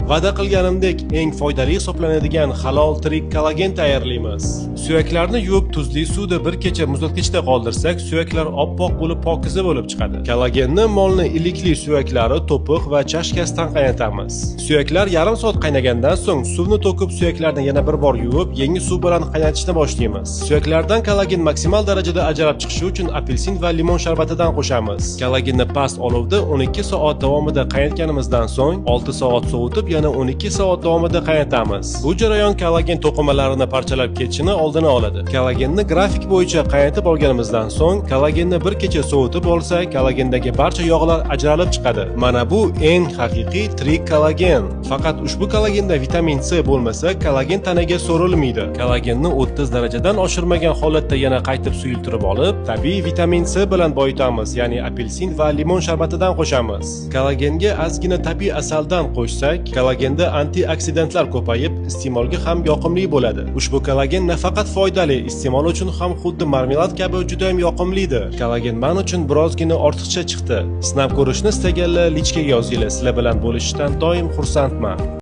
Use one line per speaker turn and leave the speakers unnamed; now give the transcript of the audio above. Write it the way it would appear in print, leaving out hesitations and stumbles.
Va'da qilganimdek eng foydali hisoblanadigan halol tirik kollagen tayyorlaymiz. Suyaklarni yuvib tuzli suvda bir kecha muzlatgichda qoldirsak, suyaklar oppoq bo'lib pokiza bo'lib chiqadi. Kollagenni molni ilikli suyaklari, to'piq va chashkasidan qaynatamiz. Suyaklar yarim soat qaynagandan so'ng suvni to'kib suyaklarni yana bir bor yuvib, yangi suv bilan qaynatishni boshlaymiz. Suyaklardan kollagen maksimal darajada ajralib chiqishi uchun apelsin va limon sharbatidan qo'shamiz. Kollagenni past olovda 12 soat davomida qaynatganimizdan so'ng 6 soat sovutib yana 12 soat davomida qaynatamiz. Bu jarayon kollagen to'qimalarini parchalab ketishini oldini oladi. Kollagenni grafik bo'yicha qaynatib olganimizdan so'ng kollagenni bir kecha sovutib olsak, kollagendagi barcha yog'lar ajralib chiqadi. Mana bu eng haqiqiy tirik kollagen. Faqat ushbu kollagenda vitamin C bo'lmasa, kollagen tanaga so'rilmaydi. Kollagenni 30 darajadan oshirmagan holatda yana qaytib suyultirib olib, tabiiy vitamin C bilan boyitamiz, ya'ni apelsin va limon sharbatidan qo'shamiz. Kollagenga ozgina tabiiy asaldan qo'shsak, kollagenda antioksidantlar ko'payib, iste'molga ham yoqimli bo'ladi. Ushbu kollagen nafaqat foydali, iste'mol uchun ham xuddi marmelad kabi juda ham yoqimlidir. Kollagen men uchun birozgina ortiqcha chiqdi. Sinab ko'rishni istaganlar lichkaga yozinglar. Sizlar bilan bo'lishishdan doim xursandman.